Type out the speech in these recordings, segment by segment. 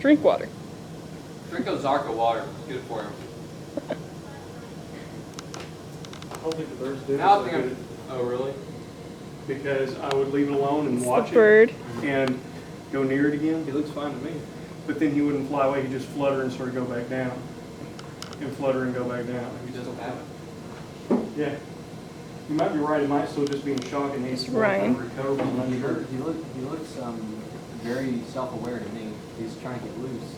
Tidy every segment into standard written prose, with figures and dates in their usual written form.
Drink water. Drink Ozarka water. Good for him. I don't think the birds do. Oh, really? Because I would leave it alone and watch it. Bird. And go near it again. He looks fine to me. But then he wouldn't fly away. He'd just flutter and sort of go back down. And flutter and go back down. He doesn't have it. Yeah. You might be right. It might still just be in shock and needs to recover from under. He looks very self-aware to me. He's trying to get loose.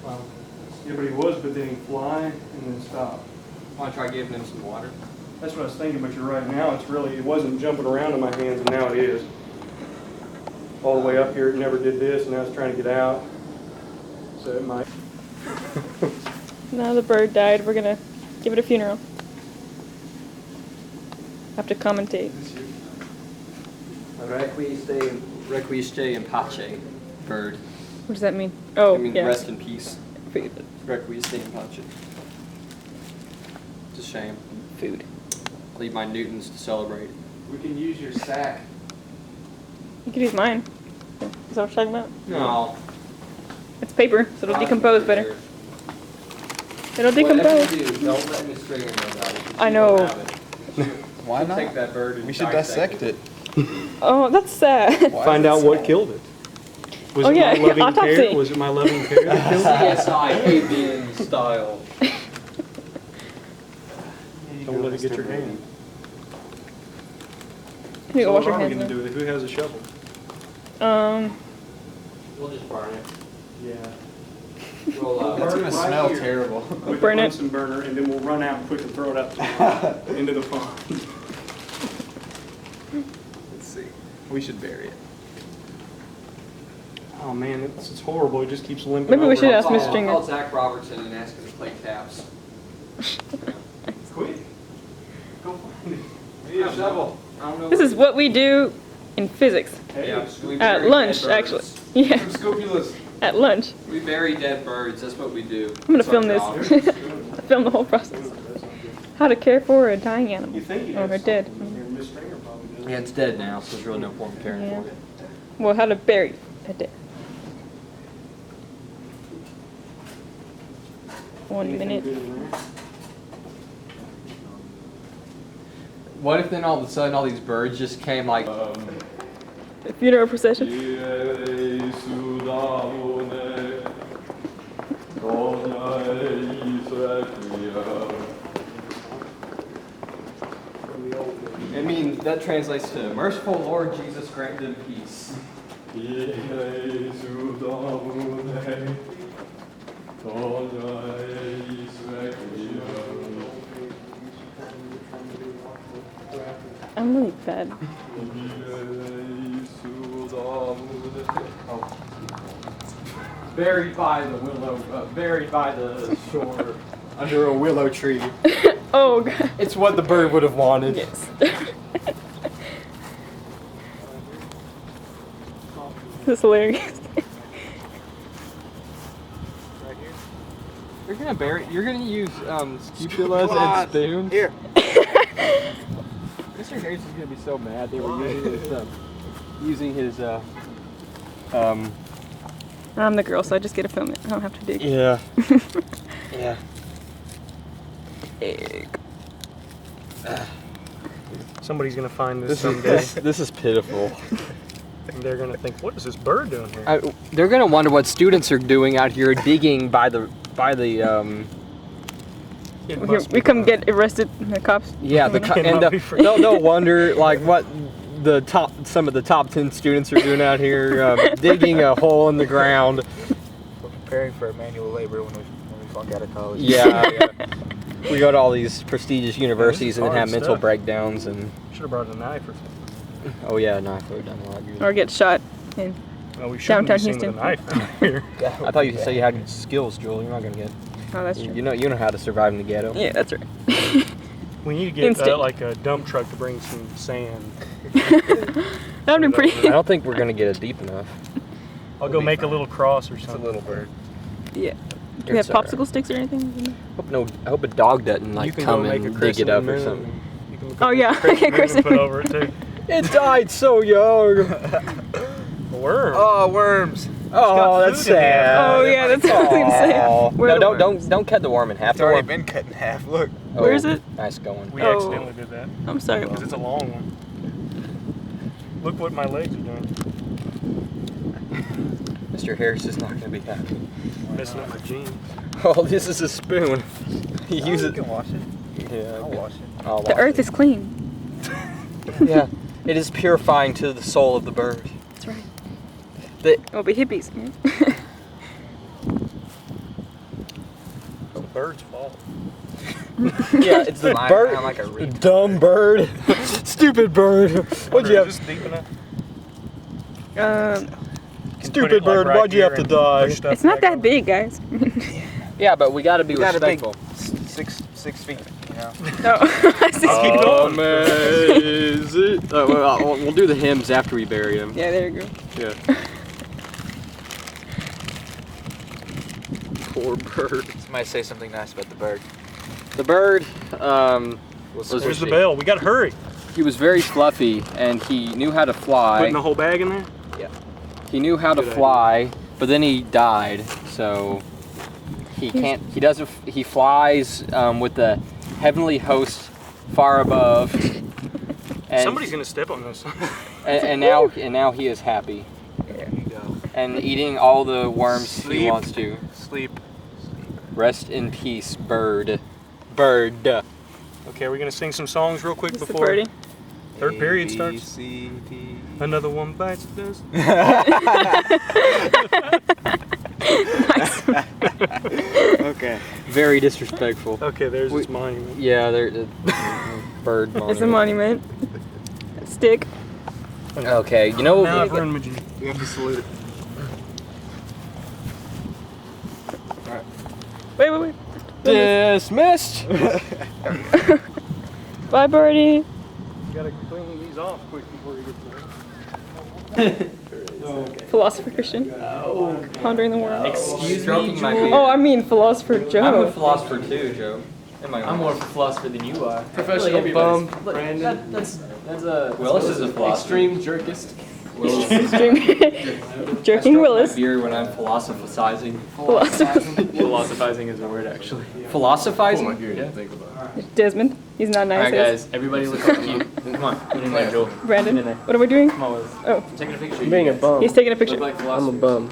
Wow. Yeah, but he was, but then he'd fly and then stop. Want to try giving him some water? That's what I was thinking, but you're right. Now it wasn't jumping around in my hands, and now it is. All the way up here, it never did this, and now it's trying to get out. So it might. Now the bird died. We're gonna give it a funeral. Have to commentate. Requiesce in pace, bird. What does that mean? Oh, I mean, yeah. rest in peace. Food. Requiesce in pace. It's a shame. Food. Leave my Newtons to celebrate. We can use your sack. You could use mine. Is that what you're talking about? No. It's paper, so it'll decompose better. It'll decompose. Whatever you do, don't let Miss Stringer know about it. I know. Why not? Take that bird and We should dissect it. Oh, that's sad. Find out what killed it. Was Oh, it yeah, my loving autopsy. care? Was it my loving care that killed it? CSI avian style. Don't let it get your hand. You So go wash what your are we hands going to now. do with it? Who has a shovel? We'll just burn it. Yeah. We'll, That's gonna Right smell here. terrible. With Burn the it. Bunsen burner, and then we'll run out quick and throw it up into the pond. Let's see. We should bury it. Oh man, it's horrible. It just keeps limping Maybe we over. should ask Miss I'll Stringer. call Zach Robertson and ask him to play taps. Quick. Go find it. We need a shovel. I don't know. This is what we do in physics. Hey, Yeah, we At bury lunch, dead actually. birds. Yeah, Scopulous. at lunch. We bury dead birds. That's what we do. I'm gonna That's our film job. this. Film the whole process. How to care for a dying animal. You think you Oh, have they're dead. something here. Miss Stringer probably does. Yeah, it's dead now, so there's really no point in caring Yeah. for it. Well, how to bury a dead. 1 Anything minute. good in there? What if then all of a sudden all these birds just came like The funeral procession. I mean, that translates to merciful Lord Jesus, grant them peace. I'm really bad. Buried by the willow, buried by the shore, under a willow tree. Oh, God. It's what the bird would have wanted. Yes. This is hilarious. You're gonna use scupulas and spoons. Here. Mr. Harris is gonna be so mad they were using his I'm the girl, so I just get to film it. I don't have to dig. Yeah. Yeah. Egg. Somebody's gonna find this someday, This is pitiful. and they're gonna think, "What is this bird doing here?" They're gonna wonder what students are doing out here digging by the It We must be come bird. get arrested, the cops. yeah the Cannot be free. they'll wonder like what some of the top 10 students are doing out here digging a hole in the ground. We're preparing for manual labor when we flunk out of college. Yeah. We go to all these prestigious universities and then hard have mental stuff. breakdowns and Should have brought a knife or something. oh yeah, knife would have done a lot good. Or get shot. In. No, we shouldn't Downtown be seen with a Houston. knife here. I thought you said you had skills, Joel. You're not gonna get. Oh, that's true. You know how to survive in the ghetto. Yeah, that's right. We need to get Instinct. like a dump truck to bring some sand. That'd be pretty. I don't think we're gonna get it deep enough. I'll go make a little cross or It's a something. little bird. Yeah. Do we have It's alright. popsicle sticks or anything? I hope a dog doesn't You like can come go make and a dig it crescent up or moon. something. You can Oh, yeah. crescent moon Crescent and put moon. over it too. It died so young. A worm. Oh, worms. Oh, that's food in here. sad. Oh yeah, that's what I was gonna say. Aw. Where No, the don't cut the worm in half. It's already been cut in half. Look. Where is it? Nice going. We Oh. accidentally did that I'm sorry. because it's a long one. Look what my legs are doing. Mr. Harris is not gonna be happy. Messing up my jeans. Oh, this is a spoon. He uses You it. can wash it. Yeah, I'll wash it. I'll The wash earth is clean. it. Yeah, it is purifying to the soul of the bird. That's right. The, We'll be hippies. It's the bird's fault. yeah, it's the Flying bird. around like a reed. Dumb bird. Stupid bird. What'd you Is have? this deep enough? Um, Stupid bird. Why'd you have to die? it's not that big, guys. Yeah, but we gotta be You got a big respectful. 6 feet. You know. No. Amazing. We'll do the hymns after we bury him. Yeah, there you go. Yeah. Poor bird. Somebody say something nice about the bird. The bird, was There's the bell. We gotta hurry. he was very fluffy and he knew how to fly. Putting the whole bag in there. He knew how to Good fly, but then he died, so he can't. He flies with the heavenly host far above. And, Somebody's gonna step on this. and now he is happy There you go. and eating all the worms he Sleep. wants to. Sleep. Rest in peace, bird. Bird. Okay, we're gonna sing some songs real quick It's the before birdie. third period starts. A-B-C-D. Another one bites the dust. Okay. Very disrespectful. Okay, there's We- this monument. Yeah, they're bird monument. It's a monument. A stick. Okay, you know what? Now I've we- ruined my jeans. We have to salute it. Wait. Dismissed. Bye, birdie. You gotta clean these off quick before you get to Philosopher Christian. Pondering the world. Excuse Stroking me, my Joel? beard. Oh, I mean philosopher Joe. I'm a philosopher too, Joe. I'm more of a philosopher than you are. Professional Like bum, everybody's- look, Brandon. That's a Willis is a philosopher. Extreme jerkist. Jerking Willis. Beer when I'm philosophizing. Philosopher. philosophizing is a word actually. Philosophizing? Yeah. Think about it. Desmond. He's not nice. Alright guys, everybody look up you. Come on, get in there, Joel. Brandon. Get in there. What are we doing? Come on, Willis. Oh, I'm taking a picture. I'm being a bum. he's taking a picture. Look like I'm a philosophers. bum.